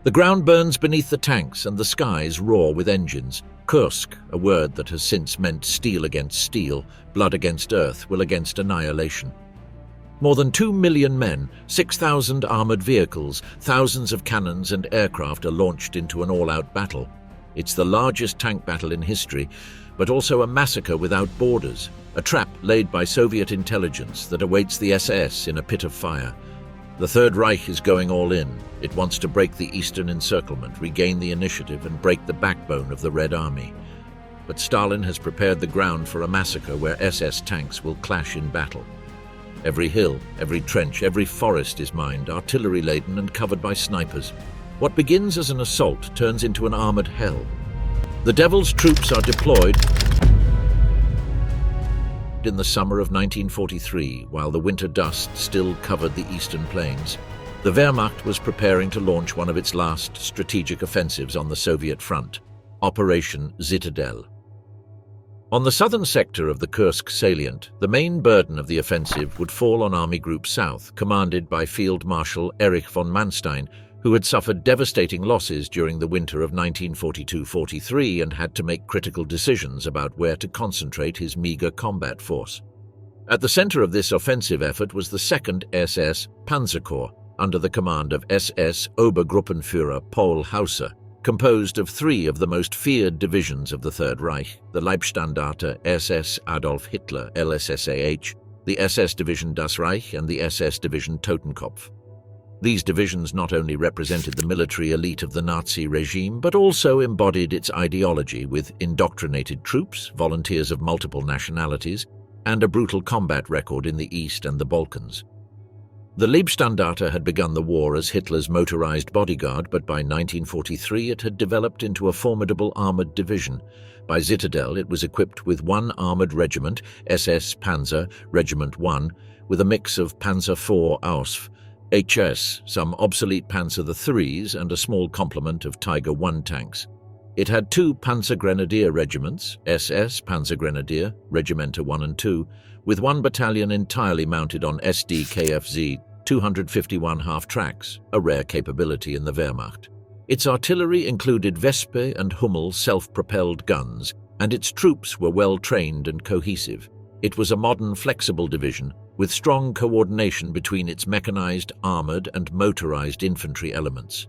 The ground burns beneath the tanks and the skies roar with engines. Kursk, a word that has since meant steel against steel, blood against earth, will against annihilation. More than 2 million men, 6,000 armored vehicles, thousands of cannons and aircraft are launched into an all-out battle. It's the largest tank battle in history, but also a massacre without borders, a trap laid by Soviet intelligence that awaits the SS in a pit of fire. The Third Reich is going all in. It wants to break the eastern encirclement, regain the initiative, and break the backbone of the Red Army. But Stalin has prepared the ground for a massacre where SS tanks will clash in battle. Every hill, every trench, every forest is mined, artillery-laden and covered by snipers. What begins as an assault turns into an armored hell. The Devil's troops are deployed in the summer of 1943, while the winter dust still covered the eastern plains. The Wehrmacht was preparing to launch one of its last strategic offensives on the Soviet front, Operation Citadel. On the southern sector of the Kursk salient, the main burden of the offensive would fall on Army Group South, commanded by Field Marshal Erich von Manstein, who had suffered devastating losses during the winter of 1942-43 and had to make critical decisions about where to concentrate his meager combat force. At the center of this offensive effort was the 2nd SS Panzer Corps, under the command of SS Obergruppenführer Paul Hauser, composed of 3 of the most feared divisions of the Third Reich, the Leibstandarte SS Adolf Hitler LSSAH, the SS Division Das Reich and the SS Division Totenkopf. These divisions not only represented the military elite of the Nazi regime, but also embodied its ideology with indoctrinated troops, volunteers of multiple nationalities, and a brutal combat record in the East and the Balkans. The Leibstandarte had begun the war as Hitler's motorized bodyguard, but by 1943 it had developed into a formidable armored division. By Citadel it was equipped with 1 armored regiment, SS Panzer, Regiment 1, with a mix of Panzer IV Ausf, HS, some obsolete Panzer IIIs, and a small complement of Tiger I tanks. It had 2 Panzer Grenadier regiments, SS Panzer Grenadier, Regimenter 1 and 2, with 1 battalion entirely mounted on SD-KFZ 251 half-tracks, a rare capability in the Wehrmacht. Its artillery included Wespe and Hummel self-propelled guns, and its troops were well-trained and cohesive. It was a modern, flexible division, with strong coordination between its mechanized, armored, and motorized infantry elements.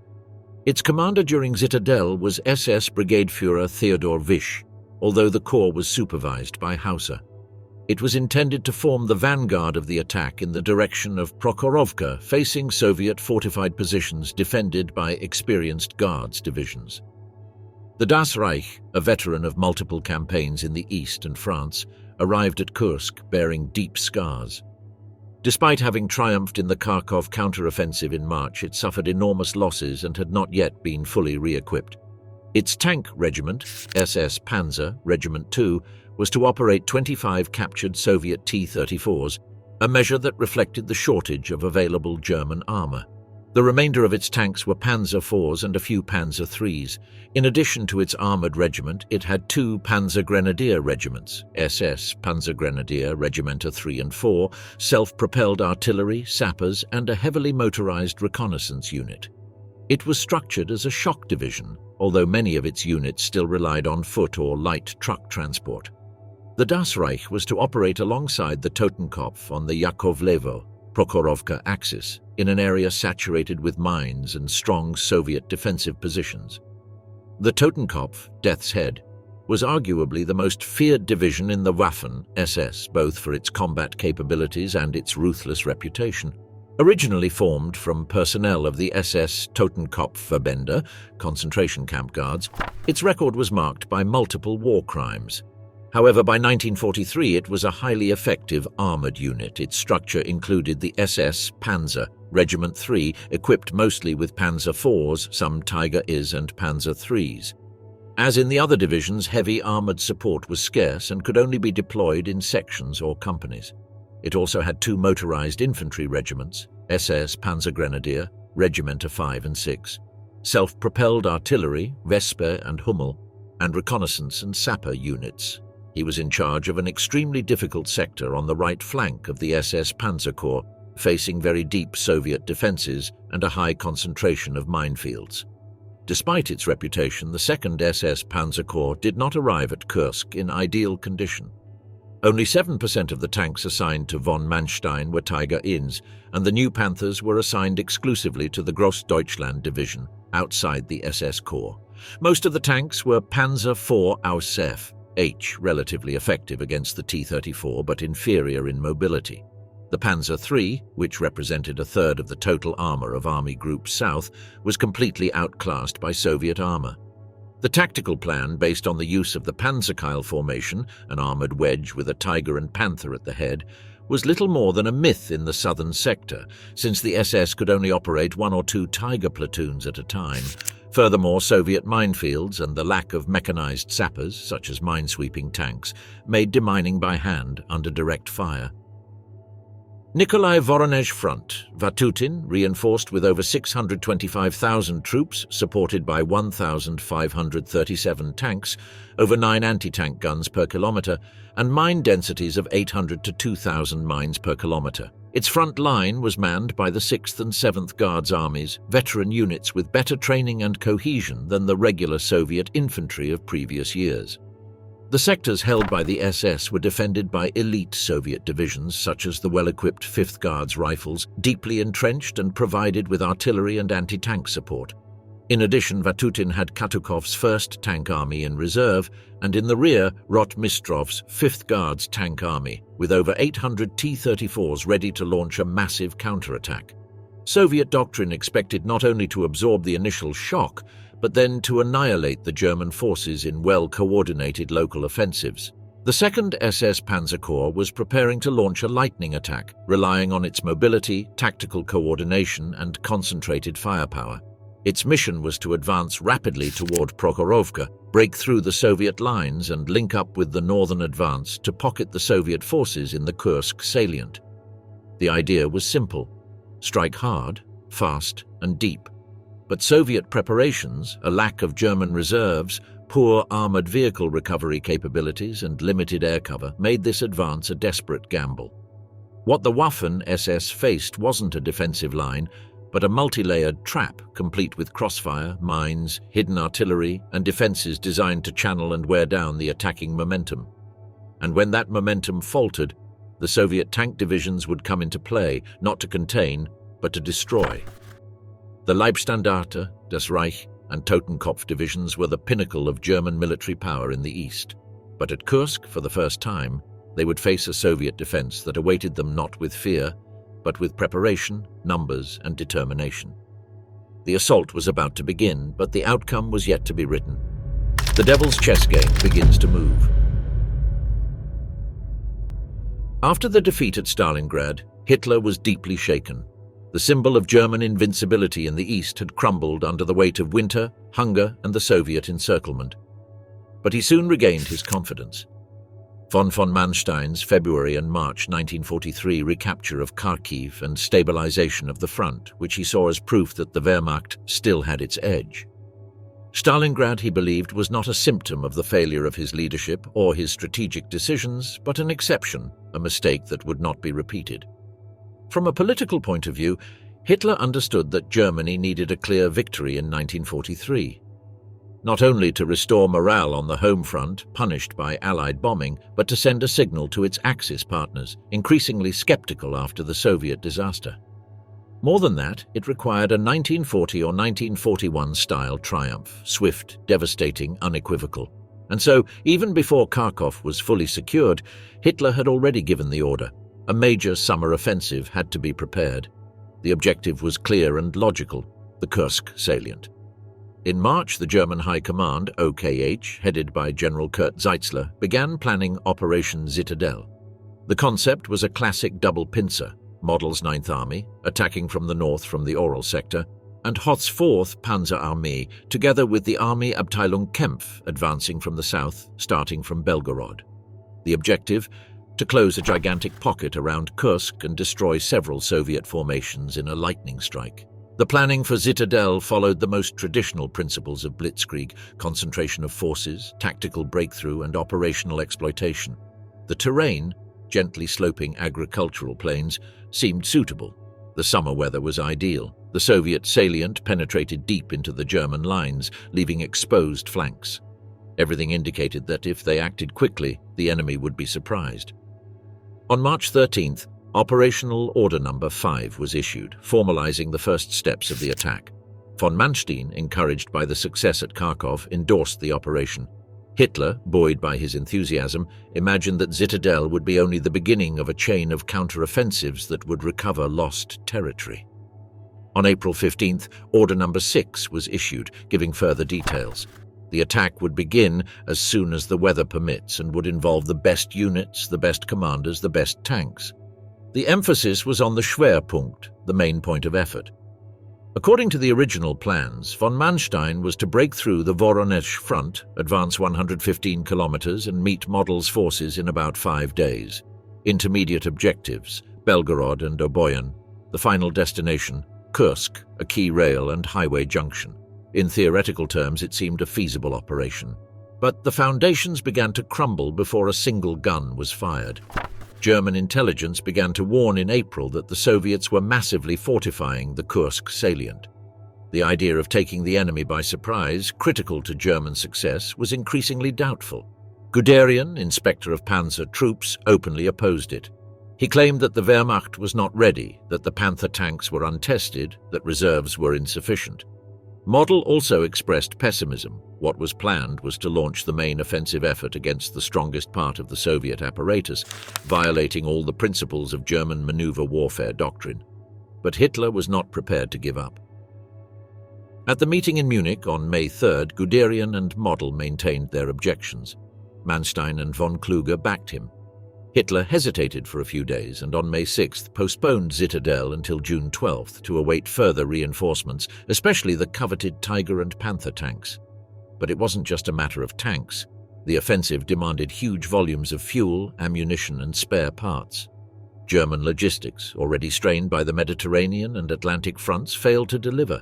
Its commander during Citadel was SS Brigade Führer Theodor Wisch, although the corps was supervised by Hauser. It was intended to form the vanguard of the attack in the direction of Prokhorovka, facing Soviet fortified positions defended by experienced Guards divisions. The Das Reich, a veteran of multiple campaigns in the East and France, arrived at Kursk bearing deep scars. Despite having triumphed in the Kharkov counteroffensive in March, it suffered enormous losses and had not yet been fully re-equipped. Its tank regiment, SS Panzer, Regiment 2, was to operate 25 captured Soviet T-34s, a measure that reflected the shortage of available German armor. The remainder of its tanks were Panzer IVs and a few Panzer IIIs. In addition to its armored regiment, it had 2 Panzer Grenadier regiments, SS Panzer Grenadier, Regimenter 3 and 4, self-propelled artillery, sappers, and a heavily motorized reconnaissance unit. It was structured as a shock division, although many of its units still relied on foot or light truck transport. The Das Reich was to operate alongside the Totenkopf on the Yakovlevo, Prokhorovka axis, in an area saturated with mines and strong Soviet defensive positions. The Totenkopf, Death's Head, was arguably the most feared division in the Waffen-SS, both for its combat capabilities and its ruthless reputation. Originally formed from personnel of the SS Totenkopfverbände, concentration camp guards, its record was marked by multiple war crimes. However, by 1943 it was a highly effective armored unit. Its structure included the SS Panzer, Regiment 3, equipped mostly with Panzer IVs, some Tiger Is and Panzer IIIs. As in the other divisions, heavy armored support was scarce and could only be deployed in sections or companies. It also had 2 motorized infantry regiments, SS Panzer Grenadier, Regimenter 5 and 6, self-propelled artillery, Wespe and Hummel, and reconnaissance and sapper units. He was in charge of an extremely difficult sector on the right flank of the SS Panzer Corps, facing very deep Soviet defenses and a high concentration of minefields. Despite its reputation, the II SS Panzer Corps did not arrive at Kursk in ideal condition. Only 7% of the tanks assigned to von Manstein were Tiger Ins, and the new Panthers were assigned exclusively to the Grossdeutschland division, outside the SS Corps. Most of the tanks were Panzer IV Aus F, H, relatively effective against the T-34 but inferior in mobility. The Panzer III, which represented a third of the total armor of Army Group South, was completely outclassed by Soviet armor. The tactical plan, based on the use of the Panzerkeil formation, an armored wedge with a Tiger and Panther at the head, was little more than a myth in the southern sector, since the SS could only operate 1 or 2 Tiger platoons at a time. Furthermore, Soviet minefields and the lack of mechanized sappers, such as minesweeping tanks, made demining by hand under direct fire. Nikolai Voronezh Front, Vatutin, reinforced with over 625,000 troops, supported by 1,537 tanks, over 9 anti-tank guns per kilometer, and mine densities of 800 to 2,000 mines per kilometer. Its front line was manned by the 6th and 7th Guards armies, veteran units with better training and cohesion than the regular Soviet infantry of previous years. The sectors held by the SS were defended by elite Soviet divisions such as the well-equipped 5th Guards Rifles, deeply entrenched and provided with artillery and anti-tank support. In addition, Vatutin had Katukov's 1st Tank Army in reserve, and in the rear, Rotmistrov's 5th Guards Tank Army, with over 800 T-34s ready to launch a massive counterattack. Soviet doctrine expected not only to absorb the initial shock, but then to annihilate the German forces in well-coordinated local offensives. The 2nd SS Panzer Corps was preparing to launch a lightning attack, relying on its mobility, tactical coordination, and concentrated firepower. Its mission was to advance rapidly toward Prokhorovka, break through the Soviet lines, and link up with the northern advance to pocket the Soviet forces in the Kursk salient. The idea was simple: strike hard, fast, and deep. But Soviet preparations, a lack of German reserves, poor armored vehicle recovery capabilities, and limited air cover made this advance a desperate gamble. What the Waffen-SS faced wasn't a defensive line, but a multi-layered trap complete with crossfire, mines, hidden artillery, and defenses designed to channel and wear down the attacking momentum. And when that momentum faltered, the Soviet tank divisions would come into play, not to contain, but to destroy. The Leibstandarte, das Reich, and Totenkopf divisions were the pinnacle of German military power in the east. But at Kursk, for the first time, they would face a Soviet defense that awaited them not with fear, but with preparation, numbers, and determination. The assault was about to begin, but the outcome was yet to be written. The devil's chess game begins to move. After the defeat at Stalingrad, Hitler was deeply shaken. The symbol of German invincibility in the East had crumbled under the weight of winter, hunger, and the Soviet encirclement. But he soon regained his confidence. Von Manstein's February and March 1943 recapture of Kharkiv and stabilization of the front, which he saw as proof that the Wehrmacht still had its edge. Stalingrad, he believed, was not a symptom of the failure of his leadership or his strategic decisions, but an exception, a mistake that would not be repeated. From a political point of view, Hitler understood that Germany needed a clear victory in 1943. Not only to restore morale on the home front, punished by Allied bombing, but to send a signal to its Axis partners, increasingly skeptical after the Soviet disaster. More than that, it required a 1940 or 1941 style triumph, swift, devastating, unequivocal. And so, even before Kharkov was fully secured, Hitler had already given the order. A major summer offensive had to be prepared. The objective was clear and logical: the Kursk salient. In March, the German High Command, OKH, headed by General Kurt Zeitzler, began planning Operation Citadel. The concept was a classic double pincer: Model's 9th Army, attacking from the north from the Oral sector, and Hoth's 4th Panzer Armee, together with the Army Abteilung Kempf, advancing from the south, starting from Belgorod. The objective? To close a gigantic pocket around Kursk and destroy several Soviet formations in a lightning strike. The planning for Citadel followed the most traditional principles of blitzkrieg: concentration of forces, tactical breakthrough, and operational exploitation. The terrain, gently sloping agricultural plains, seemed suitable. The summer weather was ideal. The Soviet salient penetrated deep into the German lines, leaving exposed flanks. Everything indicated that if they acted quickly, the enemy would be surprised. On March 13th, Operational Order Number 5 was issued, formalizing the first steps of the attack. Von Manstein, encouraged by the success at Kharkov, endorsed the operation. Hitler, buoyed by his enthusiasm, imagined that Citadel would be only the beginning of a chain of counteroffensives that would recover lost territory. On April 15th, Order Number 6 was issued, giving further details. The attack would begin as soon as the weather permits and would involve the best units, the best commanders, the best tanks. The emphasis was on the Schwerpunkt, the main point of effort. According to the original plans, von Manstein was to break through the Voronezh front, advance 115 kilometers, and meet Model's forces in about 5 days. Intermediate objectives: Belgorod and Oboyan. The final destination: Kursk, a key rail and highway junction. In theoretical terms, it seemed a feasible operation. But the foundations began to crumble before a single gun was fired. German intelligence began to warn in April that the Soviets were massively fortifying the Kursk salient. The idea of taking the enemy by surprise, critical to German success, was increasingly doubtful. Guderian, inspector of panzer troops, openly opposed it. He claimed that the Wehrmacht was not ready, that the Panther tanks were untested, that reserves were insufficient. Model also expressed pessimism. What was planned was to launch the main offensive effort against the strongest part of the Soviet apparatus, violating all the principles of German maneuver warfare doctrine. But Hitler was not prepared to give up. At the meeting in Munich on May 3rd, Guderian and Model maintained their objections. Manstein and von Kluge backed him. Hitler hesitated for a few days and on May 6th postponed Citadel until June 12th to await further reinforcements, especially the coveted Tiger and Panther tanks. But it wasn't just a matter of tanks. The offensive demanded huge volumes of fuel, ammunition, and spare parts. German logistics, already strained by the Mediterranean and Atlantic fronts, failed to deliver.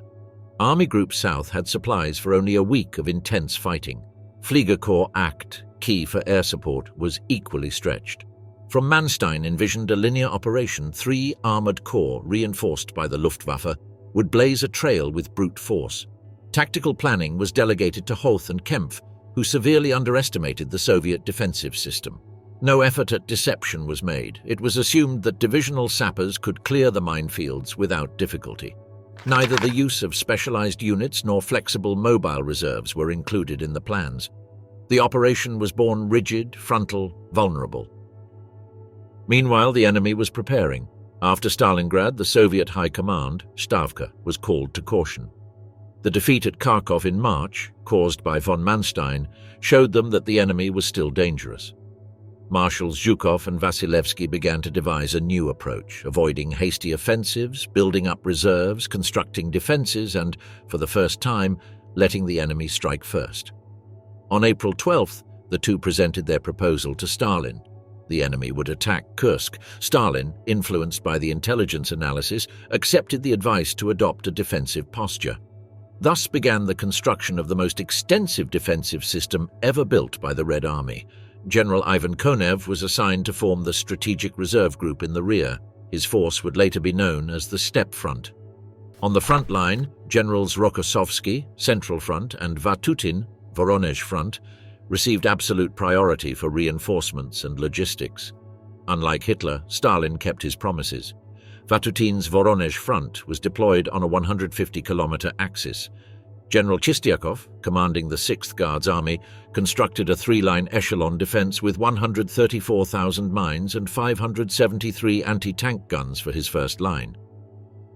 Army Group South had supplies for only a week of intense fighting. Fliegerkorps Act, key for air support, was equally stretched. From Manstein envisioned a linear operation. 3 armored corps, reinforced by the Luftwaffe, would blaze a trail with brute force. Tactical planning was delegated to Hoth and Kempf, who severely underestimated the Soviet defensive system. No effort at deception was made. It was assumed that divisional sappers could clear the minefields without difficulty. Neither the use of specialized units nor flexible mobile reserves were included in the plans. The operation was born rigid, frontal, vulnerable. Meanwhile, the enemy was preparing. After Stalingrad, the Soviet High Command, Stavka, was called to caution. The defeat at Kharkov in March, caused by von Manstein, showed them that the enemy was still dangerous. Marshals Zhukov and Vasilevsky began to devise a new approach, avoiding hasty offensives, building up reserves, constructing defenses, and, for the first time, letting the enemy strike first. On April 12th, the two presented their proposal to Stalin. The enemy would attack Kursk. Stalin, influenced by the intelligence analysis, accepted the advice to adopt a defensive posture. Thus began the construction of the most extensive defensive system ever built by the Red Army. General Ivan Konev was assigned to form the Strategic Reserve Group in the rear. His force would later be known as the Steppe Front. On the front line, Generals Rokossovsky, Central Front, and Vatutin, Voronezh Front, received absolute priority for reinforcements and logistics. Unlike Hitler, Stalin kept his promises. Vatutin's Voronezh Front was deployed on a 150-kilometer axis. General Chistyakov, commanding the 6th Guards Army, constructed a 3-line echelon defense with 134,000 mines and 573 anti-tank guns for his first line.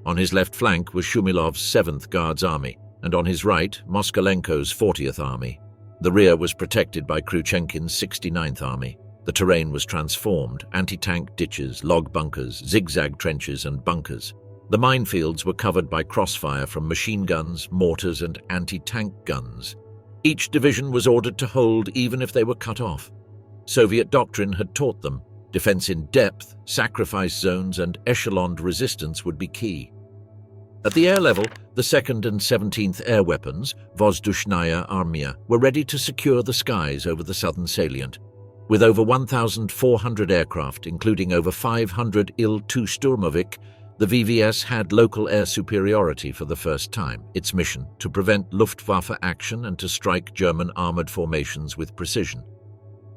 On his left flank was Shumilov's 7th Guards Army, and on his right, Moskalenko's 40th Army. The rear was protected by Kruchenkin's 69th Army. The terrain was transformed: anti-tank ditches, log bunkers, zigzag trenches, and bunkers. The minefields were covered by crossfire from machine guns, mortars, and anti-tank guns. Each division was ordered to hold even if they were cut off. Soviet doctrine had taught them defense in depth, sacrifice zones, and echeloned resistance would be key. At the air level, the 2nd and 17th Air Weapons, Vozdushnaya Armia, were ready to secure the skies over the southern salient. With over 1,400 aircraft, including over 500 Il-2 Sturmovik, The VVS had local air superiority for the first time, its mission to prevent Luftwaffe action and to strike German armored formations with precision.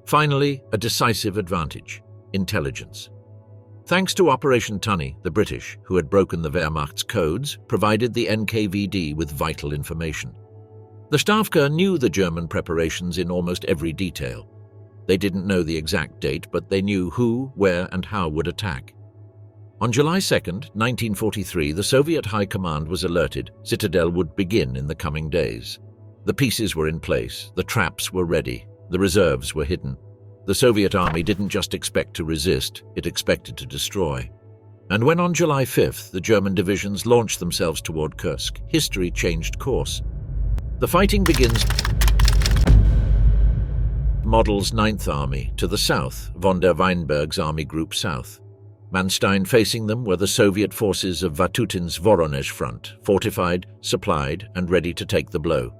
Finally, a decisive advantage: intelligence. Thanks to Operation Tunny, the British, who had broken the Wehrmacht's codes, provided the NKVD with vital information. The Stafka knew the German preparations in almost every detail. They didn't know the exact date, but they knew who, where, and how would attack. On July 2, 1943, the Soviet High Command was alerted Citadel would begin in the coming days. The pieces were in place, the traps were ready, the reserves were hidden. The Soviet army didn't just expect to resist, it expected to destroy. And when on July 5th the German divisions launched themselves toward Kursk, history changed course. The fighting begins. Model's 9th Army to the south, von der Weinberg's Army Group South. Manstein facing them were the Soviet forces of Vatutin's Voronezh front, fortified, supplied, and ready to take the blow.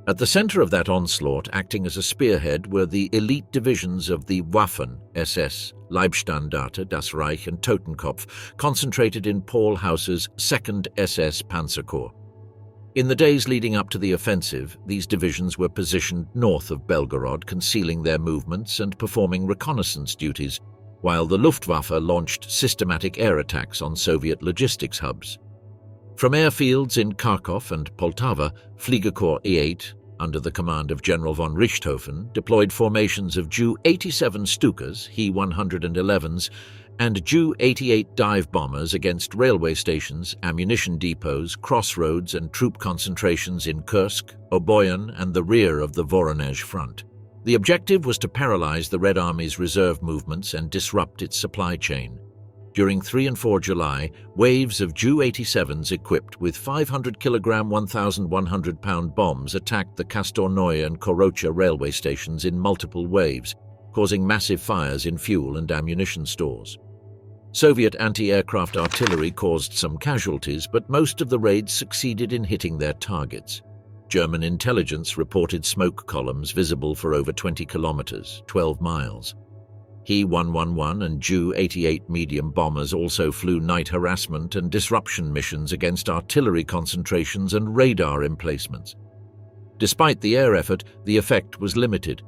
At the center of that onslaught, acting as a spearhead, were the elite divisions of the Waffen-SS, Leibstandarte, Das Reich, and Totenkopf, concentrated in Paul Hausser's II SS Panzer Corps. In the days leading up to the offensive, these divisions were positioned north of Belgorod, concealing their movements and performing reconnaissance duties, while the Luftwaffe launched systematic air attacks on Soviet logistics hubs. From airfields in Kharkov and Poltava, Fliegerkorps E8, under the command of General von Richthofen, deployed formations of Ju-87 Stukas, He-111s, and Ju-88 dive bombers against railway stations, ammunition depots, crossroads, and troop concentrations in Kursk, Oboyan, and the rear of the Voronezh front. The objective was to paralyze the Red Army's reserve movements and disrupt its supply chain. During 3 and 4 July, waves of Ju-87s equipped with 500-kilogram, 1,100-pound bombs attacked the Kastornoye and Korocha railway stations in multiple waves, causing massive fires in fuel and ammunition stores. Soviet anti-aircraft artillery caused some casualties, but most of the raids succeeded in hitting their targets. German intelligence reported smoke columns visible for over 20 kilometers, 12 miles. He-111 and Ju-88 medium bombers also flew night harassment and disruption missions against artillery concentrations and radar emplacements. Despite the air effort, the effect was limited.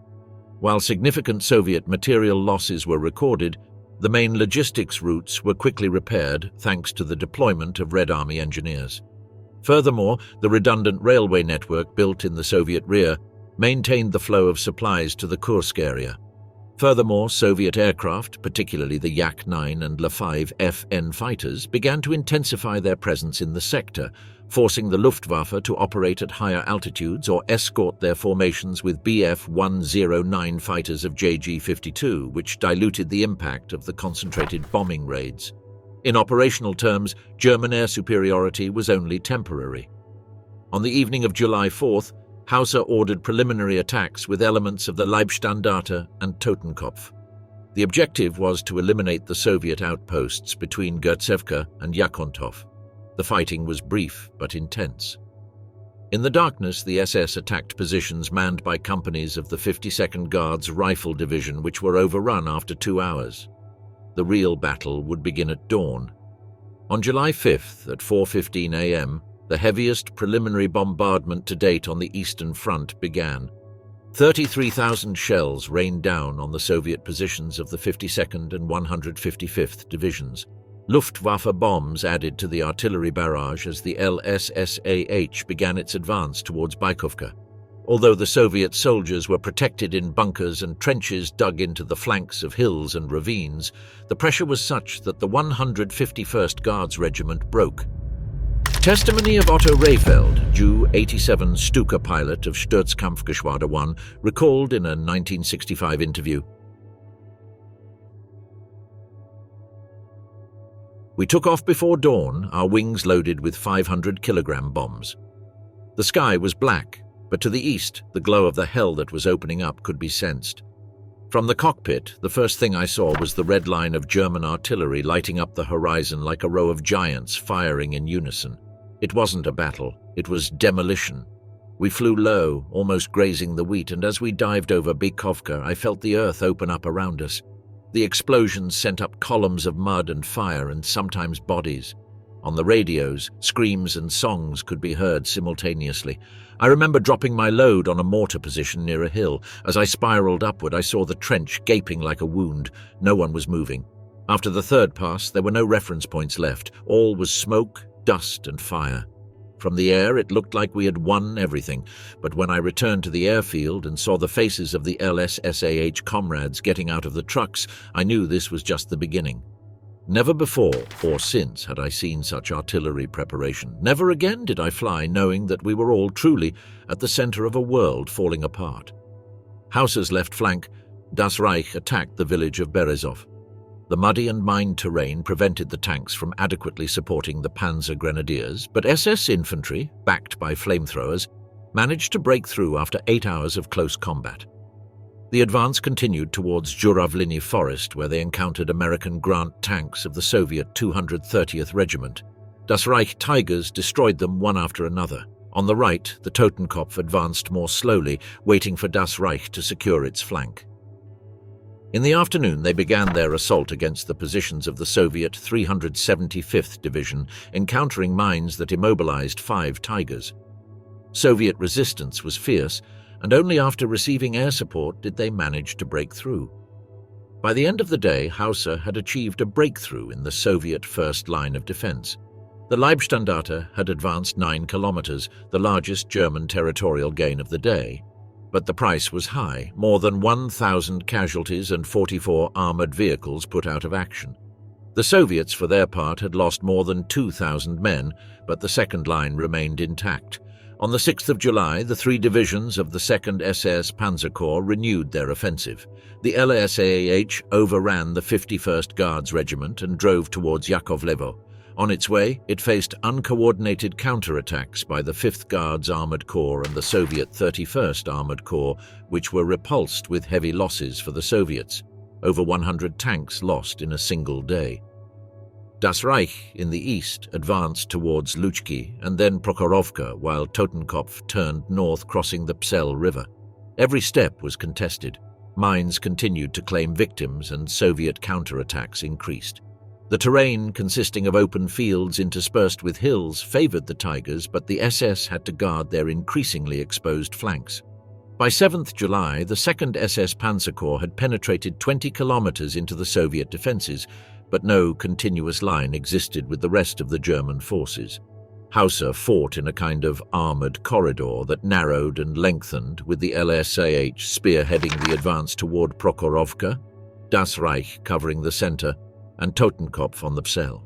While significant Soviet material losses were recorded, the main logistics routes were quickly repaired thanks to the deployment of Red Army engineers. Furthermore, the redundant railway network built in the Soviet rear maintained the flow of supplies to the Kursk area. Furthermore, Soviet aircraft, particularly the Yak-9 and La-5FN fighters, began to intensify their presence in the sector, forcing the Luftwaffe to operate at higher altitudes or escort their formations with Bf-109 fighters of JG-52, which diluted the impact of the concentrated bombing raids. In operational terms, German air superiority was only temporary. On the evening of July 4th, Hausser ordered preliminary attacks with elements of the Leibstandarte and Totenkopf. The objective was to eliminate the Soviet outposts between Gertsevka and Yakontov. The fighting was brief but intense. In the darkness, the SS attacked positions manned by companies of the 52nd Guards Rifle Division, which were overrun after 2 hours. The real battle would begin at dawn. On July 5th at 4:15 a.m., the heaviest preliminary bombardment to date on the Eastern Front began. 33,000 shells rained down on the Soviet positions of the 52nd and 155th Divisions. Luftwaffe bombs added to the artillery barrage as the LSSAH began its advance towards Bykovka. Although the Soviet soldiers were protected in bunkers and trenches dug into the flanks of hills and ravines, the pressure was such that the 151st Guards Regiment broke. Testimony of Otto Rehfeld, Ju-87 Stuka pilot of Sturzkampfgeschwader 1, recalled in a 1965 interview. "We took off before dawn, our wings loaded with 500-kilogram bombs. The sky was black, but to the east, the glow of the hell that was opening up could be sensed. From the cockpit, the first thing I saw was the red line of German artillery lighting up the horizon like a row of giants firing in unison. It wasn't a battle, it was demolition. We flew low, almost grazing the wheat, and as we dived over Bykovka, I felt the earth open up around us. The explosions sent up columns of mud and fire and sometimes bodies. On the radios, screams and songs could be heard simultaneously. I remember dropping my load on a mortar position near a hill. As I spiraled upward, I saw the trench gaping like a wound. No one was moving. After the third pass, there were no reference points left. All was smoke, dust, and fire. From the air, it looked like we had won everything, but when I returned to the airfield and saw the faces of the LSSAH comrades getting out of the trucks, I knew this was just the beginning. Never before or since had I seen such artillery preparation. Never again did I fly knowing that we were all truly at the center of a world falling apart. Hauser's left flank, Das Reich attacked the village of Berezov. The muddy and mined terrain prevented the tanks from adequately supporting the Panzer Grenadiers, but SS infantry, backed by flamethrowers, managed to break through after 8 hours of close combat. The advance continued towards Zhuravlini Forest, where they encountered American Grant tanks of the Soviet 230th Regiment. Das Reich Tigers destroyed them one after another. On the right, the Totenkopf advanced more slowly, waiting for Das Reich to secure its flank. In the afternoon, they began their assault against the positions of the Soviet 375th Division, encountering mines that immobilized 5 Tigers. Soviet resistance was fierce, and only after receiving air support did they manage to break through. By the end of the day, Hauser had achieved a breakthrough in the Soviet first line of defense. The Leibstandarte had advanced 9 kilometers, the largest German territorial gain of the day. But the price was high, more than 1,000 casualties and 44 armored vehicles put out of action. The Soviets, for their part, had lost more than 2,000 men, but the second line remained intact. On the 6th of July, the 3 divisions of the II SS Panzer Corps renewed their offensive. The LSAH overran the 51st Guards Regiment and drove towards Yakovlevo. On its way, it faced uncoordinated counterattacks by the 5th Guards Armored Corps and the Soviet 31st Armored Corps, which were repulsed with heavy losses for the Soviets. Over 100 tanks lost in a single day. Das Reich in the east advanced towards Luchki and then Prokhorovka, while Totenkopf turned north, crossing the Psel River. Every step was contested. Mines continued to claim victims and Soviet counterattacks increased. The terrain, consisting of open fields interspersed with hills, favored the Tigers, but the SS had to guard their increasingly exposed flanks. By 7th July, the 2nd SS Panzer Corps had penetrated 20 kilometers into the Soviet defenses, but no continuous line existed with the rest of the German forces. Hauser fought in a kind of armored corridor that narrowed and lengthened, with the LSAH spearheading the advance toward Prokhorovka, Das Reich covering the center, and Totenkopf on the Psel.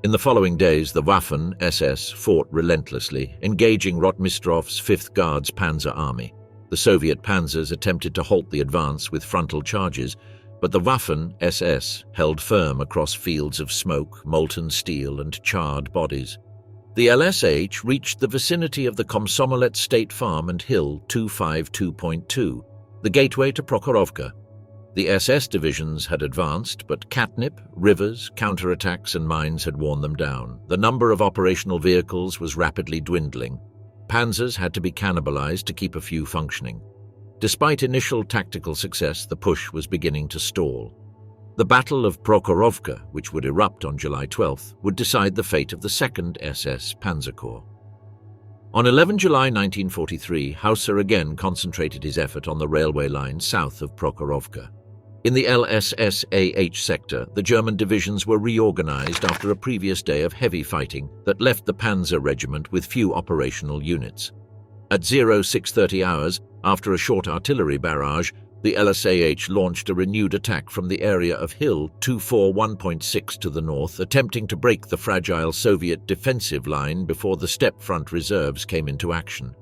In the following days, the Waffen-SS fought relentlessly, engaging Rotmistrov's 5th Guards Panzer Army. The Soviet panzers attempted to halt the advance with frontal charges, but the Waffen-SS held firm across fields of smoke, molten steel, and charred bodies. The LSH reached the vicinity of the Komsomolet State Farm and Hill 252.2, the gateway to Prokhorovka. The SS divisions had advanced, but catnip, rivers, counterattacks, and mines had worn them down. The number of operational vehicles was rapidly dwindling. Panzers had to be cannibalized to keep a few functioning. Despite initial tactical success, the push was beginning to stall. The Battle of Prokhorovka, which would erupt on July 12th, would decide the fate of the 2nd SS Panzer Corps. On 11 July 1943, Hauser again concentrated his effort on the railway line south of Prokhorovka. In the LSSAH sector, the German divisions were reorganized after a previous day of heavy fighting that left the Panzer Regiment with few operational units. At 0630 hours, after a short artillery barrage, the LSAH launched a renewed attack from the area of Hill 241.6 to the north, attempting to break the fragile Soviet defensive line before the steppe front reserves came into action.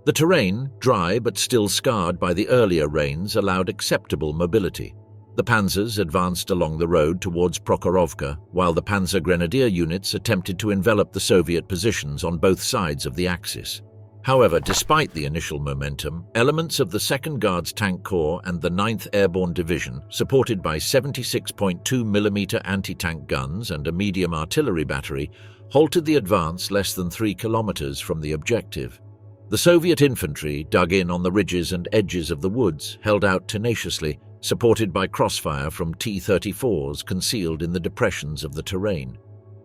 The terrain, dry but still scarred by the earlier rains, allowed acceptable mobility. The panzers advanced along the road towards Prokhorovka, while the Panzer Grenadier units attempted to envelop the Soviet positions on both sides of the Axis. However, despite the initial momentum, elements of the 2nd Guards Tank Corps and the 9th Airborne Division, supported by 76.2 mm anti-tank guns and a medium artillery battery, halted the advance less than 3 kilometers from the objective. The Soviet infantry, dug in on the ridges and edges of the woods, held out tenaciously, supported by crossfire from T-34s concealed in the depressions of the terrain.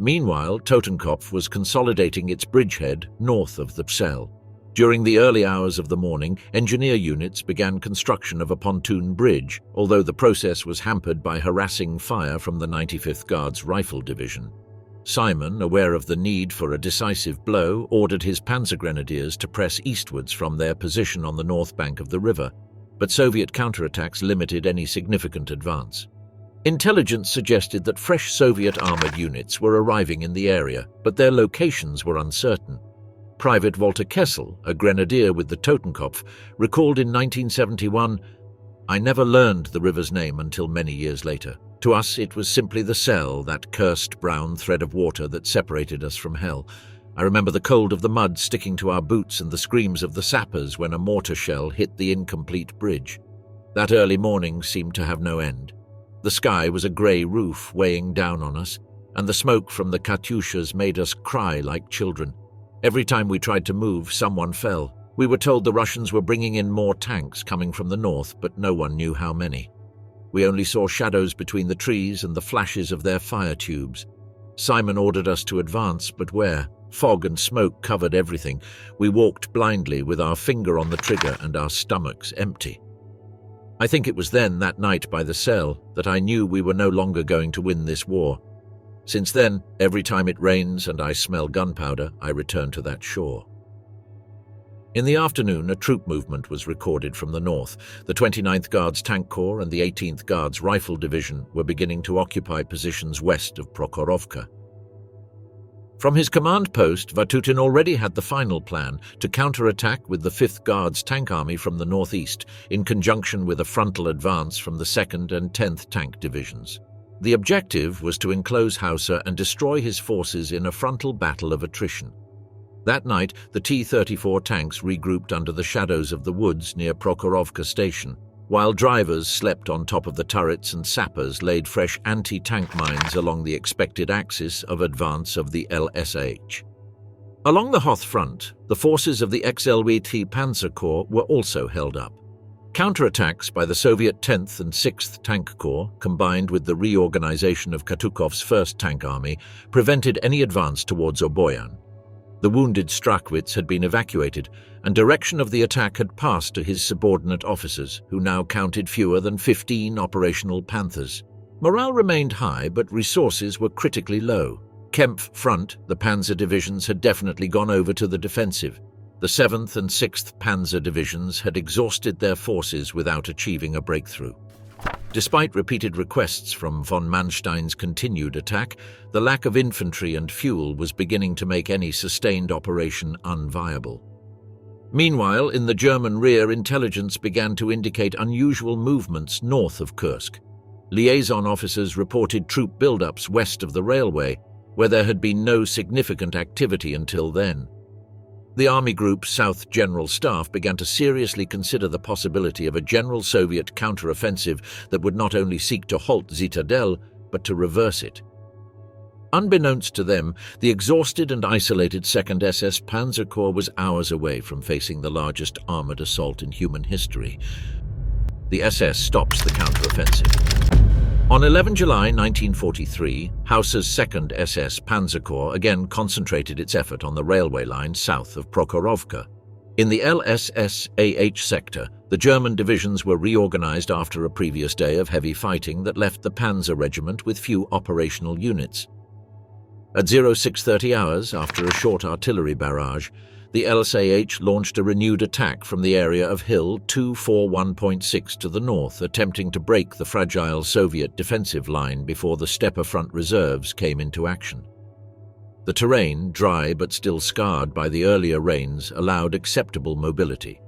Meanwhile, Totenkopf was consolidating its bridgehead north of the Psel. During the early hours of the morning, engineer units began construction of a pontoon bridge, although the process was hampered by harassing fire from the 95th Guards Rifle Division. Simon, aware of the need for a decisive blow, ordered his panzer grenadiers to press eastwards from their position on the north bank of the river, but Soviet counterattacks limited any significant advance. Intelligence suggested that fresh Soviet armored units were arriving in the area, but their locations were uncertain. Private Walter Kessel, a grenadier with the Totenkopf, recalled in 1971, "I never learned the river's name until many years later. To us it was simply the Selle, that cursed brown thread of water that separated us from hell. I remember the cold of the mud sticking to our boots and the screams of the sappers when a mortar shell hit the incomplete bridge. That early morning seemed to have no end. The sky was a grey roof weighing down on us, and the smoke from the Katyushas made us cry like children. Every time we tried to move, someone fell. We were told the Russians were bringing in more tanks coming from the north, but no one knew how many. We only saw shadows between the trees and the flashes of their fire tubes. Simon ordered us to advance, but where? Fog and smoke covered everything. We walked blindly with our finger on the trigger and our stomachs empty. I think it was then, that night by the Selle, that I knew we were no longer going to win this war. Since then, every time it rains and I smell gunpowder, I return to that shore." In the afternoon, a troop movement was recorded from the north. The 29th Guards Tank Corps and the 18th Guards Rifle Division were beginning to occupy positions west of Prokhorovka. From his command post, Vatutin already had the final plan to counterattack with the 5th Guards Tank Army from the northeast, in conjunction with a frontal advance from the 2nd and 10th Tank Divisions. The objective was to enclose Hauser and destroy his forces in a frontal battle of attrition. That night, the T-34 tanks regrouped under the shadows of the woods near Prokhorovka station, while drivers slept on top of the turrets and sappers laid fresh anti-tank mines along the expected axis of advance of the LSH. Along the Hoth front, the forces of the XLVT Panzer Corps were also held up. Counterattacks by the Soviet 10th and 6th Tank Corps, combined with the reorganization of Katukov's 1st Tank Army, prevented any advance towards Oboyan. The wounded Strachwitz had been evacuated, and direction of the attack had passed to his subordinate officers, who now counted fewer than 15 operational Panthers. Morale remained high, but resources were critically low. Kempf front, the Panzer divisions had definitely gone over to the defensive. The 7th and 6th Panzer divisions had exhausted their forces without achieving a breakthrough. Despite repeated requests from von Manstein's continued attack, the lack of infantry and fuel was beginning to make any sustained operation unviable. Meanwhile, in the German rear, intelligence began to indicate unusual movements north of Kursk. Liaison officers reported troop buildups west of the railway, where there had been no significant activity until then. The Army Group's South General Staff began to seriously consider the possibility of a general Soviet counteroffensive that would not only seek to halt Citadel, but to reverse it. Unbeknownst to them, the exhausted and isolated 2nd SS Panzer Corps was hours away from facing the largest armored assault in human history. The SS stops the counteroffensive. On 11 July 1943, Hauser's 2nd SS Panzer Corps again concentrated its effort on the railway line south of Prokhorovka. In the LSS-AH sector, the German divisions were reorganized after a previous day of heavy fighting that left the Panzer Regiment with few operational units. At 0630 hours, after a short artillery barrage, the LSAH launched a renewed attack from the area of Hill 241.6 to the north, attempting to break the fragile Soviet defensive line before the Steppe Front reserves came into action. The terrain, dry but still scarred by the earlier rains, allowed acceptable mobility.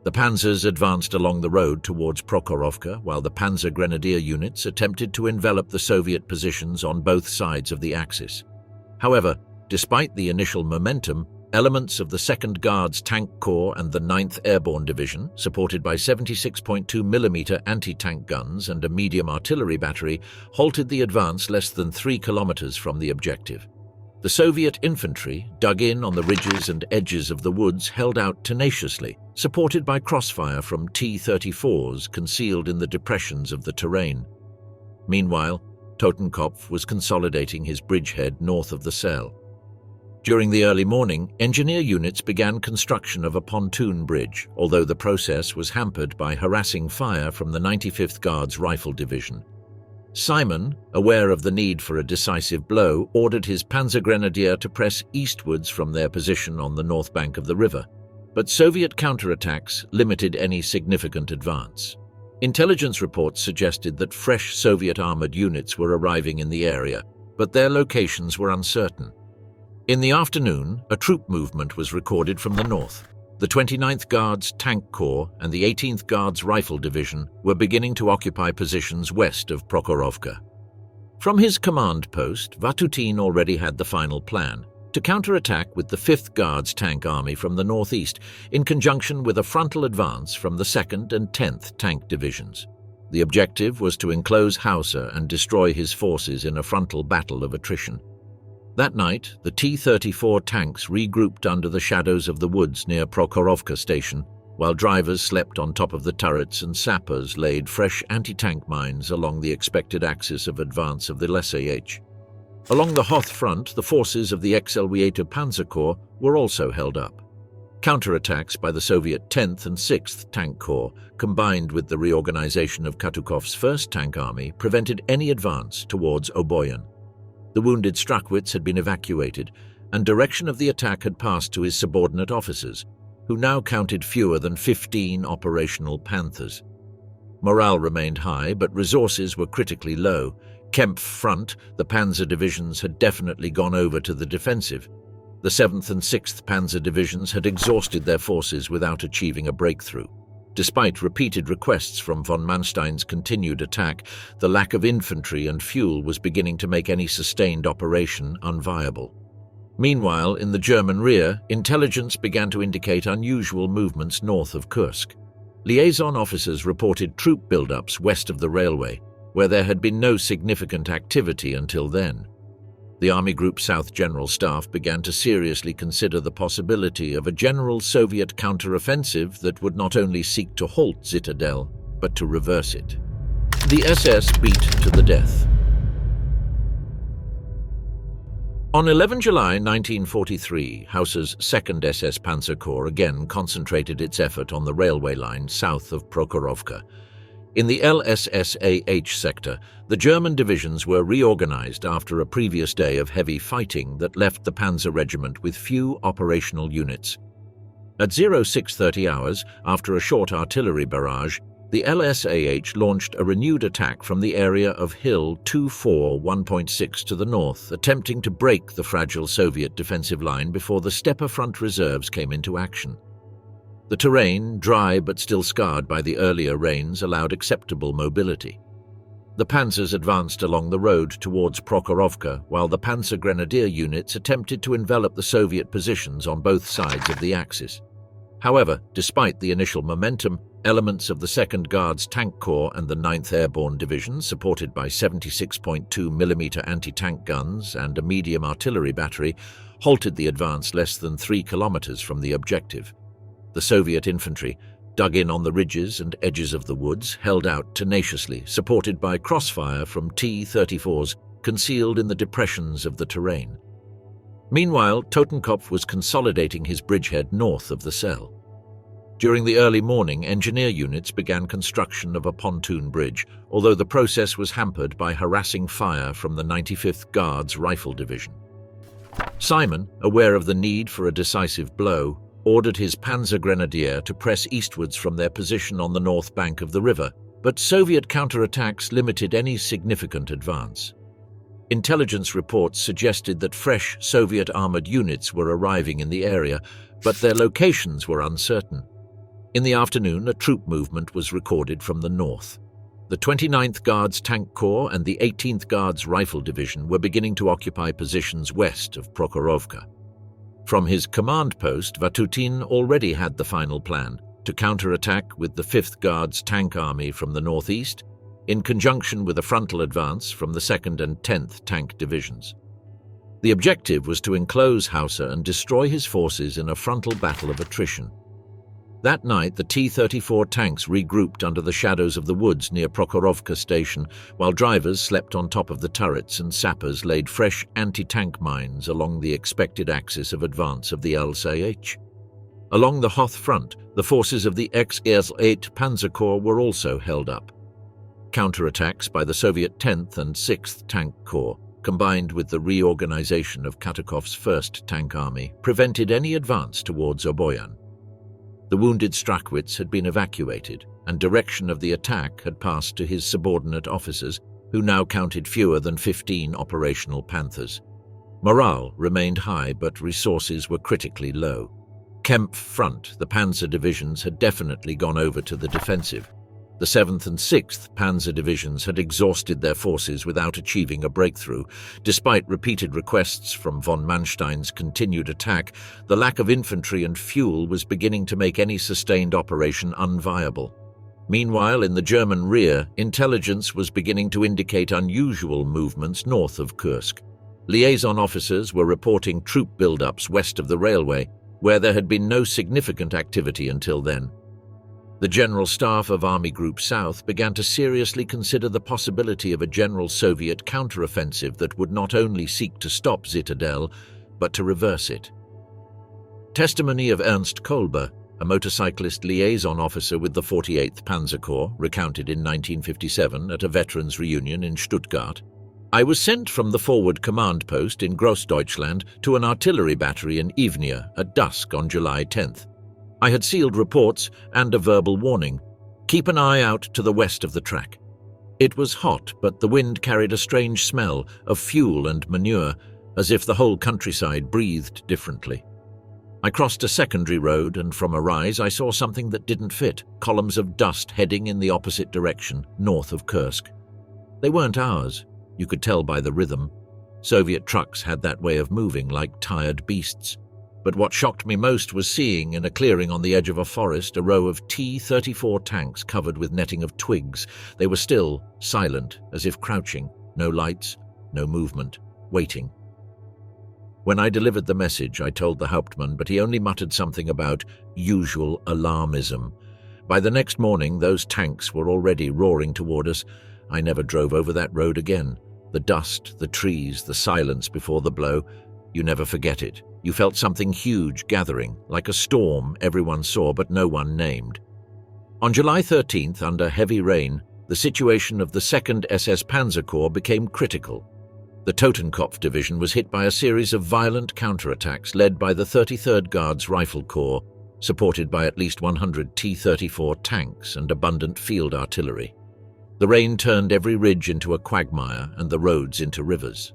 The panzers advanced along the road towards Prokhorovka, while the Panzer Grenadier units attempted to envelop the Soviet positions on both sides of the axis. However, despite the initial momentum, elements of the 2nd Guards Tank Corps and the 9th Airborne Division, supported by 76.2mm anti-tank guns and a medium artillery battery, halted the advance less than 3 kilometers from the objective. The Soviet infantry, dug in on the ridges and edges of the woods, held out tenaciously, supported by crossfire from T-34s concealed in the depressions of the terrain. Meanwhile, Totenkopf was consolidating his bridgehead north of the Selle. During the early morning, engineer units began construction of a pontoon bridge, although the process was hampered by harassing fire from the 95th Guards Rifle Division. Simon, aware of the need for a decisive blow, ordered his Panzer Grenadier to press eastwards from their position on the north bank of the river, but Soviet counterattacks limited any significant advance. Intelligence reports suggested that fresh Soviet armored units were arriving in the area, but their locations were uncertain. In the afternoon, a troop movement was recorded from the north. The 29th Guards Tank Corps and the 18th Guards Rifle Division were beginning to occupy positions west of Prokhorovka. From his command post, Vatutin already had the final plan: to counterattack with the 5th Guards Tank Army from the northeast, in conjunction with a frontal advance from the 2nd and 10th Tank Divisions. The objective was to enclose Hauser and destroy his forces in a frontal battle of attrition. That night, the T-34 tanks regrouped under the shadows of the woods near Prokhorovka station, while drivers slept on top of the turrets and sappers laid fresh anti-tank mines along the expected axis of advance of the LSAH. Along the Hoth front, the forces of the XLV Panzer Corps were also held up. Counterattacks by the Soviet 10th and 6th Tank Corps, combined with the reorganization of Katukov's 1st Tank Army, prevented any advance towards Oboyan. The wounded Strachwitz had been evacuated, and direction of the attack had passed to his subordinate officers, who now counted fewer than 15 operational Panthers. Morale remained high, but resources were critically low. Kempf front, the Panzer divisions had definitely gone over to the defensive. The 7th and 6th Panzer divisions had exhausted their forces without achieving a breakthrough. Despite repeated requests from von Manstein's continued attack, the lack of infantry and fuel was beginning to make any sustained operation unviable. Meanwhile, in the German rear, intelligence began to indicate unusual movements north of Kursk. Liaison officers reported troop buildups west of the railway, where there had been no significant activity until then. The Army Group South General Staff began to seriously consider the possibility of a general Soviet counteroffensive that would not only seek to halt Citadel, but to reverse it. The SS beat to the death. On 11 July 1943, Hauser's 2nd SS Panzer Corps again concentrated its effort on the railway line south of Prokhorovka. In the LSSAH sector, the German divisions were reorganized after a previous day of heavy fighting that left the Panzer Regiment with few operational units. At 0630 hours, after a short artillery barrage, the LSAH launched a renewed attack from the area of Hill 241.6 to the north, attempting to break the fragile Soviet defensive line before the Steppe Front reserves came into action. The terrain, dry but still scarred by the earlier rains, allowed acceptable mobility. The panzers advanced along the road towards Prokhorovka, while the Panzer Grenadier units attempted to envelop the Soviet positions on both sides of the axis. However, despite the initial momentum, elements of the 2nd Guards Tank Corps and the 9th Airborne Division, supported by 76.2 mm anti-tank guns and a medium artillery battery, halted the advance less than 3 kilometers from the objective. The Soviet infantry, dug in on the ridges and edges of the woods, held out tenaciously, supported by crossfire from T-34s concealed in the depressions of the terrain. Meanwhile, Totenkopf was consolidating his bridgehead north of the Selle. During the early morning, engineer units began construction of a pontoon bridge, although the process was hampered by harassing fire from the 95th Guards Rifle Division. Simon, aware of the need for a decisive blow, ordered his Panzer Grenadier to press eastwards from their position on the north bank of the river, but Soviet counterattacks limited any significant advance. Intelligence reports suggested that fresh Soviet armored units were arriving in the area, but their locations were uncertain. In the afternoon, a troop movement was recorded from the north. The 29th Guards Tank Corps and the 18th Guards Rifle Division were beginning to occupy positions west of Prokhorovka. From his command post, Vatutin already had the final plan: to counterattack with the 5th Guards Tank Army from the northeast, in conjunction with a frontal advance from the 2nd and 10th Tank Divisions. The objective was to enclose Hauser and destroy his forces in a frontal battle of attrition. That night, the T-34 tanks regrouped under the shadows of the woods near Prokhorovka station, while drivers slept on top of the turrets and sappers laid fresh anti-tank mines along the expected axis of advance of the LSAH. Along the Hoth front, the forces of the II SS Panzer Corps were also held up. Counterattacks by the Soviet 10th and 6th Tank Corps, combined with the reorganization of Katukov's 1st Tank Army, prevented any advance towards Oboyan. The wounded Strachwitz had been evacuated, and direction of the attack had passed to his subordinate officers, who now counted fewer than 15 operational Panthers. Morale remained high, but resources were critically low. Kempf front, the Panzer divisions had definitely gone over to the defensive. The 7th and 6th Panzer divisions had exhausted their forces without achieving a breakthrough. Despite repeated requests from von Manstein's continued attack, the lack of infantry and fuel was beginning to make any sustained operation unviable. Meanwhile, in the German rear, intelligence was beginning to indicate unusual movements north of Kursk. Liaison officers were reporting troop buildups west of the railway, where there had been no significant activity until then. The General Staff of Army Group South began to seriously consider the possibility of a general Soviet counteroffensive that would not only seek to stop Citadel, but to reverse it. Testimony of Ernst Kolber, a motorcyclist liaison officer with the 48th Panzer Corps, recounted in 1957 at a veterans' reunion in Stuttgart. I was sent from the forward command post in Grossdeutschland to an artillery battery in Ivnia at dusk on July 10th. I had sealed reports and a verbal warning. Keep an eye out to the west of the track. It was hot, but the wind carried a strange smell of fuel and manure, as if the whole countryside breathed differently. I crossed a secondary road, and from a rise I saw something that didn't fit, columns of dust heading in the opposite direction, north of Kursk. They weren't ours. You could tell by the rhythm. Soviet trucks had that way of moving like tired beasts. But what shocked me most was seeing, in a clearing on the edge of a forest, a row of T-34 tanks covered with netting of twigs. They were still, silent, as if crouching. No lights, no movement, waiting. When I delivered the message, I told the Hauptmann, but he only muttered something about usual alarmism. By the next morning, those tanks were already roaring toward us. I never drove over that road again. The dust, the trees, the silence before the blow. You never forget it. You felt something huge gathering, like a storm everyone saw but no one named. On July 13th, under heavy rain, the situation of the 2nd SS Panzer Corps became critical. The Totenkopf division was hit by a series of violent counterattacks led by the 33rd Guards Rifle Corps, supported by at least 100 T-34 tanks and abundant field artillery. The rain turned every ridge into a quagmire and the roads into rivers.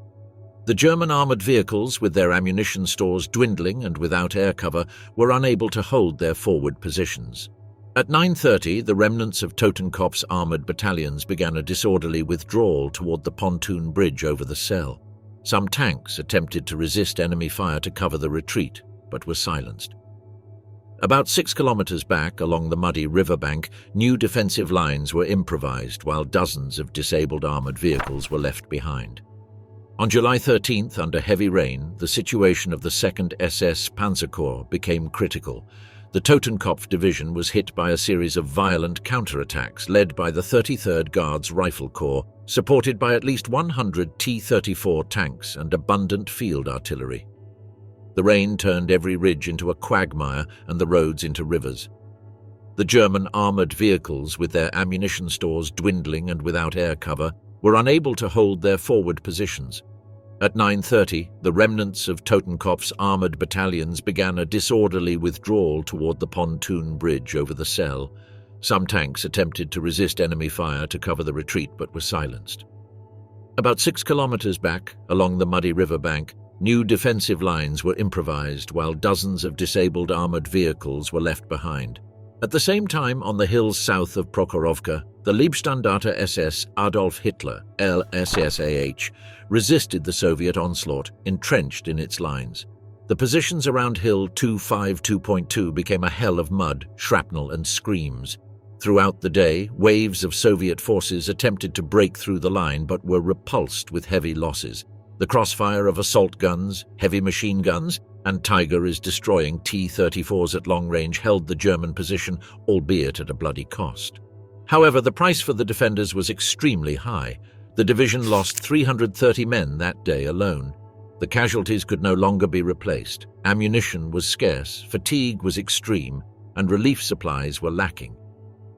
The German armoured vehicles, with their ammunition stores dwindling and without air cover, were unable to hold their forward positions. At 9:30, the remnants of Totenkopf's armoured battalions began a disorderly withdrawal toward the pontoon bridge over the Selle. Some tanks attempted to resist enemy fire to cover the retreat, but were silenced. About 6 kilometers back, along the muddy riverbank, new defensive lines were improvised while dozens of disabled armoured vehicles were left behind. On July 13th, under heavy rain, the situation of the 2nd SS Panzer Corps became critical. The Totenkopf division was hit by a series of violent counterattacks led by the 33rd Guards Rifle Corps, supported by at least 100 T-34 tanks and abundant field artillery. The rain turned every ridge into a quagmire and the roads into rivers. The German armoured vehicles, with their ammunition stores dwindling and without air cover, were unable to hold their forward positions. At 9:30, the remnants of Totenkopf's armoured battalions began a disorderly withdrawal toward the pontoon bridge over the Selle. Some tanks attempted to resist enemy fire to cover the retreat but were silenced. About 6 kilometers back, along the muddy riverbank, new defensive lines were improvised while dozens of disabled armoured vehicles were left behind. At the same time, on the hills south of Prokhorovka, the Leibstandarte SS Adolf Hitler, LSSAH, resisted the Soviet onslaught, entrenched in its lines. The positions around Hill 252.2 became a hell of mud, shrapnel and screams. Throughout the day, waves of Soviet forces attempted to break through the line but were repulsed with heavy losses. The crossfire of assault guns, heavy machine guns, and Tiger is destroying T-34s at long range held the German position, albeit at a bloody cost. However, the price for the defenders was extremely high. The division lost 330 men that day alone. The casualties could no longer be replaced. Ammunition was scarce, fatigue was extreme, and relief supplies were lacking.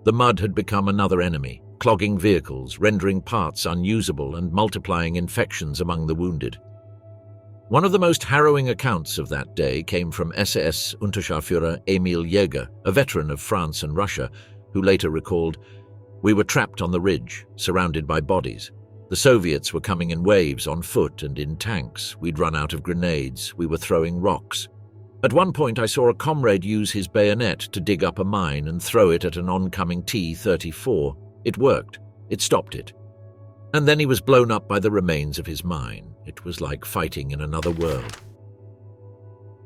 The mud had become another enemy, clogging vehicles, rendering parts unusable, and multiplying infections among the wounded. One of the most harrowing accounts of that day came from SS Unterscharführer Emil Jäger, a veteran of France and Russia, who later recalled, "We were trapped on the ridge, surrounded by bodies. The Soviets were coming in waves on foot and in tanks. We'd run out of grenades. We were throwing rocks. At one point I saw a comrade use his bayonet to dig up a mine and throw it at an oncoming T-34. It worked. It stopped it. And then he was blown up by the remains of his mine. It was like fighting in another world."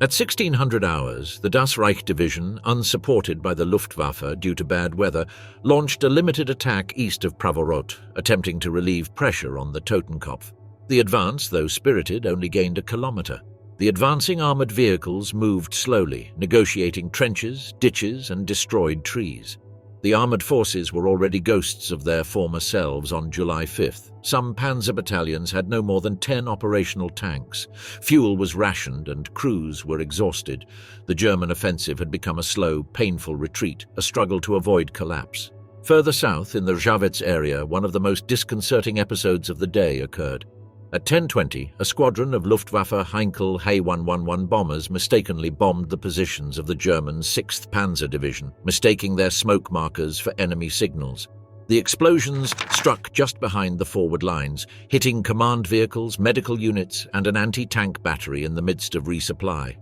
At 1600 hours, the Das Reich Division, unsupported by the Luftwaffe due to bad weather, launched a limited attack east of Prokhorovka, attempting to relieve pressure on the Totenkopf. The advance, though spirited, only gained a kilometer. The advancing armored vehicles moved slowly, negotiating trenches, ditches, and destroyed trees. The armored forces were already ghosts of their former selves on July 5th. Some panzer battalions had no more than 10 operational tanks. Fuel was rationed and crews were exhausted. The German offensive had become a slow, painful retreat, a struggle to avoid collapse. Further south, in the Rzhavets area, one of the most disconcerting episodes of the day occurred. At 10:20, a squadron of Luftwaffe Heinkel He-111 bombers mistakenly bombed the positions of the German 6th Panzer Division, mistaking their smoke markers for enemy signals. The explosions struck just behind the forward lines, hitting command vehicles, medical units, and an anti-tank battery in the midst of resupply.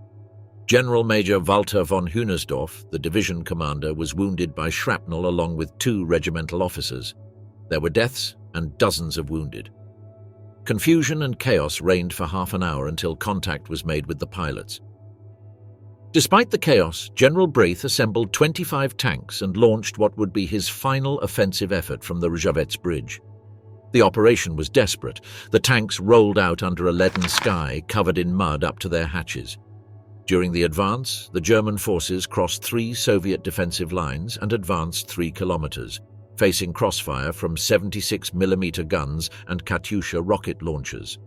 General Major Walter von Hühnersdorf, the division commander, was wounded by shrapnel along with 2 regimental officers. There were deaths and dozens of wounded. Confusion and chaos reigned for half an hour until contact was made with the pilots. Despite the chaos, General Braith assembled 25 tanks and launched what would be his final offensive effort from the Rzhavets Bridge. The operation was desperate. The tanks rolled out under a leaden sky, covered in mud up to their hatches. During the advance, the German forces crossed 3 Soviet defensive lines and advanced 3 kilometers. Facing crossfire from 76mm guns and Katyusha rocket launchers.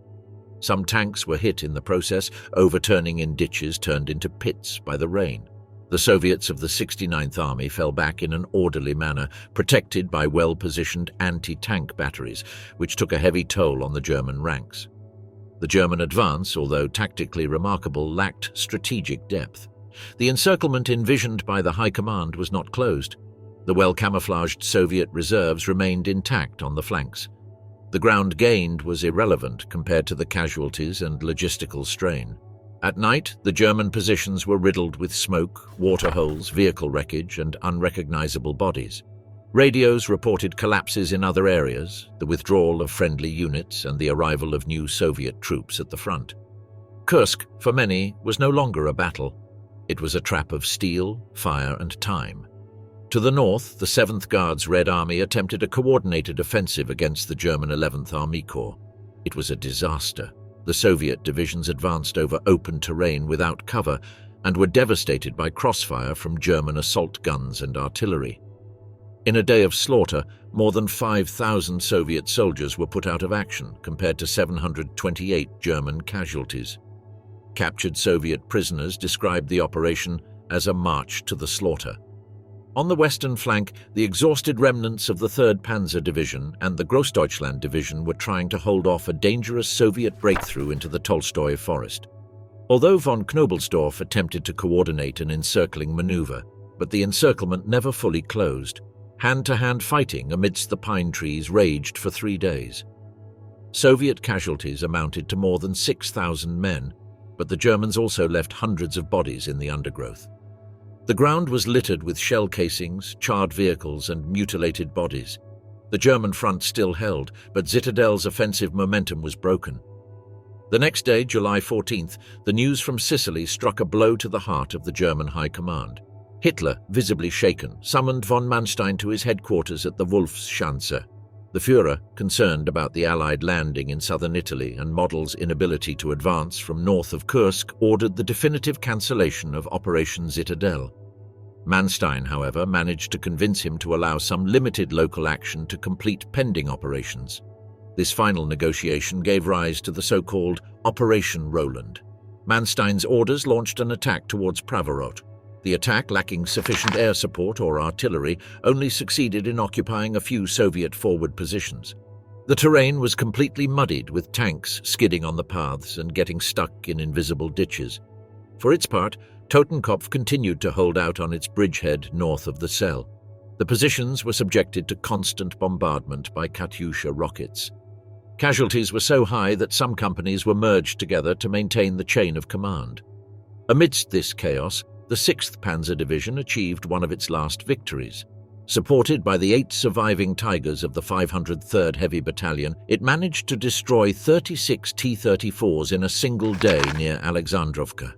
Some tanks were hit in the process, overturning in ditches turned into pits by the rain. The Soviets of the 69th Army fell back in an orderly manner, protected by well-positioned anti-tank batteries, which took a heavy toll on the German ranks. The German advance, although tactically remarkable, lacked strategic depth. The encirclement envisioned by the High Command was not closed. The well-camouflaged Soviet reserves remained intact on the flanks. The ground gained was irrelevant compared to the casualties and logistical strain. At night, the German positions were riddled with smoke, waterholes, vehicle wreckage, and unrecognizable bodies. Radios reported collapses in other areas, the withdrawal of friendly units, and the arrival of new Soviet troops at the front. Kursk, for many, was no longer a battle. It was a trap of steel, fire, and time. To the north, the 7th Guards Red Army attempted a coordinated offensive against the German 11th Army Corps. It was a disaster. The Soviet divisions advanced over open terrain without cover and were devastated by crossfire from German assault guns and artillery. In a day of slaughter, more than 5,000 Soviet soldiers were put out of action compared to 728 German casualties. Captured Soviet prisoners described the operation as a march to the slaughter. On the western flank, the exhausted remnants of the 3rd Panzer Division and the Grossdeutschland Division were trying to hold off a dangerous Soviet breakthrough into the Tolstoy Forest. Although von Knobelsdorff attempted to coordinate an encircling maneuver, but the encirclement never fully closed. Hand-to-hand fighting amidst the pine trees raged for 3 days. Soviet casualties amounted to more than 6,000 men, but the Germans also left hundreds of bodies in the undergrowth. The ground was littered with shell casings, charred vehicles, and mutilated bodies. The German front still held, but Citadel's offensive momentum was broken. The next day, July 14th, the news from Sicily struck a blow to the heart of the German High Command. Hitler, visibly shaken, summoned von Manstein to his headquarters at the Wolfsschanze. The Führer, concerned about the Allied landing in southern Italy and Model's inability to advance from north of Kursk, ordered the definitive cancellation of Operation Citadel. Manstein, however, managed to convince him to allow some limited local action to complete pending operations. This final negotiation gave rise to the so-called Operation Roland. Manstein's orders launched an attack towards Pravorot. The attack, lacking sufficient air support or artillery, only succeeded in occupying a few Soviet forward positions. The terrain was completely muddied, with tanks skidding on the paths and getting stuck in invisible ditches. For its part, Totenkopf continued to hold out on its bridgehead north of the Selle. The positions were subjected to constant bombardment by Katyusha rockets. Casualties were so high that some companies were merged together to maintain the chain of command. Amidst this chaos, the 6th Panzer Division achieved one of its last victories. Supported by the 8 surviving Tigers of the 503rd Heavy Battalion, it managed to destroy 36 T-34s in a single day near Alexandrovka.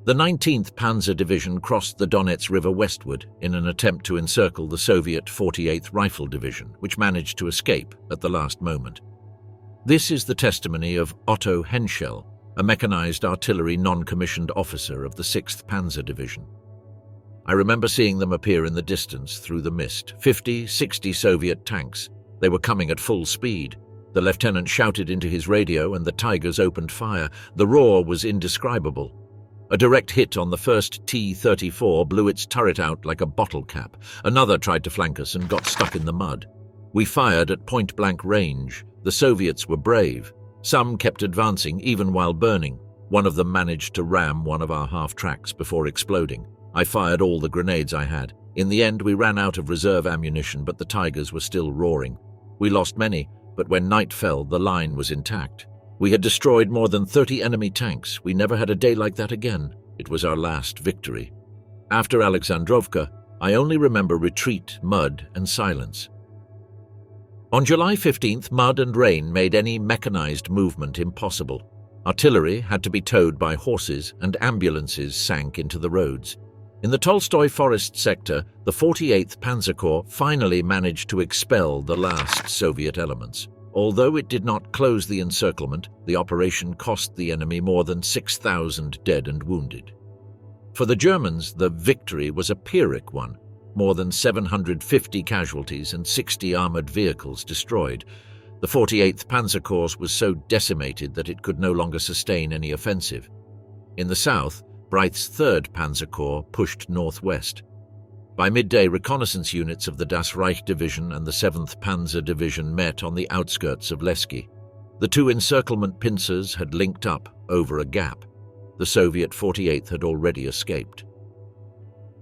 The 19th Panzer Division crossed the Donets River westward in an attempt to encircle the Soviet 48th Rifle Division, which managed to escape at the last moment. This is the testimony of Otto Henschel, a mechanized artillery non-commissioned officer of the 6th Panzer Division. I remember seeing them appear in the distance through the mist, 50, 60 Soviet tanks. They were coming at full speed. The lieutenant shouted into his radio and the Tigers opened fire. The roar was indescribable. A direct hit on the first T-34 blew its turret out like a bottle cap. Another tried to flank us and got stuck in the mud. We fired at point-blank range. The Soviets were brave. Some kept advancing even while burning. One of them managed to ram one of our half-tracks before exploding. I fired all the grenades I had. In the end, we ran out of reserve ammunition, but the Tigers were still roaring. We lost many, but when night fell, the line was intact. We had destroyed more than 30 enemy tanks. We never had a day like that again. It was our last victory. After Alexandrovka, I only remember retreat, mud, and silence. On July 15th, mud and rain made any mechanized movement impossible. Artillery had to be towed by horses, and ambulances sank into the roads. In the Tolstoy Forest sector, the 48th Panzer Corps finally managed to expel the last Soviet elements. Although it did not close the encirclement, the operation cost the enemy more than 6,000 dead and wounded. For the Germans, the victory was a Pyrrhic one. More than 750 casualties and 60 armored vehicles destroyed. The 48th Panzer Corps was so decimated that it could no longer sustain any offensive. In the south, Breith's 3rd Panzer Corps pushed northwest. By midday, reconnaissance units of the Das Reich Division and the 7th Panzer Division met on the outskirts of Leski. The two encirclement pincers had linked up over a gap. The Soviet 48th had already escaped.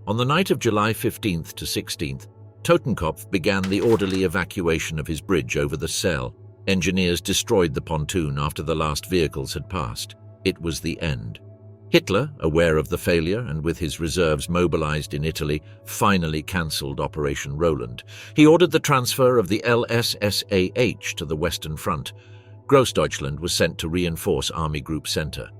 On the night of July 15th to 16th, Totenkopf began the orderly evacuation of his bridge over the Selle. Engineers destroyed the pontoon after the last vehicles had passed. It was the end. Hitler, aware of the failure and with his reserves mobilized in Italy, finally cancelled Operation Roland. He ordered the transfer of the LSSAH to the Western Front. Grossdeutschland was sent to reinforce Army Group Center.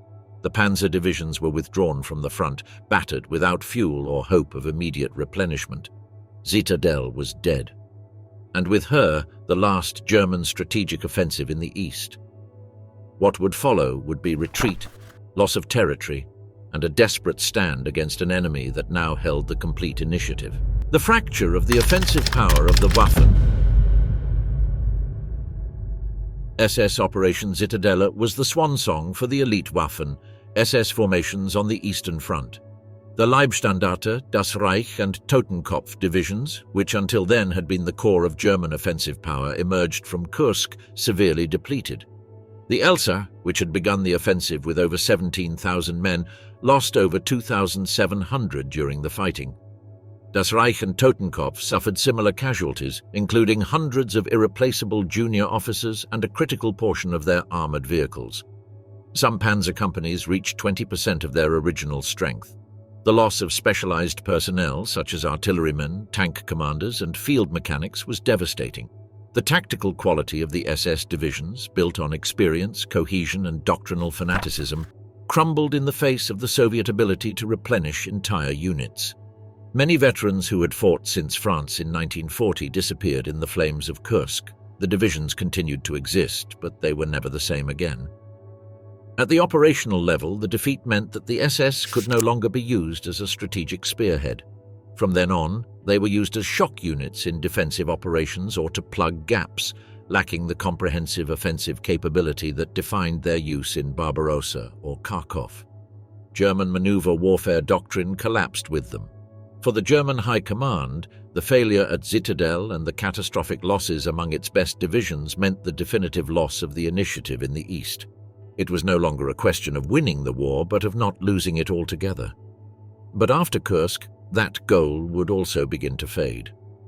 The panzer divisions were withdrawn from the front, battered without fuel or hope of immediate replenishment. Citadel was dead. And with her, the last German strategic offensive in the east. What would follow would be retreat, loss of territory, and a desperate stand against an enemy that now held the complete initiative. The fracture of the offensive power of the Waffen-SS Operation Citadel was the swan song for the elite Waffen-SS formations on the Eastern Front. The Leibstandarte, Das Reich and Totenkopf divisions, which until then had been the core of German offensive power, emerged from Kursk severely depleted. The Elsa, which had begun the offensive with over 17,000 men, lost over 2,700 during the fighting. Das Reich and Totenkopf suffered similar casualties, including hundreds of irreplaceable junior officers and a critical portion of their armored vehicles. Some panzer companies reached 20% of their original strength. The loss of specialized personnel, such as artillerymen, tank commanders, and field mechanics, was devastating. The tactical quality of the SS divisions, built on experience, cohesion, and doctrinal fanaticism, crumbled in the face of the Soviet ability to replenish entire units. Many veterans who had fought since France in 1940 disappeared in the flames of Kursk. The divisions continued to exist, but they were never the same again. At the operational level, the defeat meant that the SS could no longer be used as a strategic spearhead. From then on, they were used as shock units in defensive operations or to plug gaps, lacking the comprehensive offensive capability that defined their use in Barbarossa or Kharkov. German maneuver warfare doctrine collapsed with them. For the German High Command, the failure at Citadel and the catastrophic losses among its best divisions meant the definitive loss of the initiative in the East. It was no longer a question of winning the war, but of not losing it altogether. But after Kursk, that goal would also begin to fade.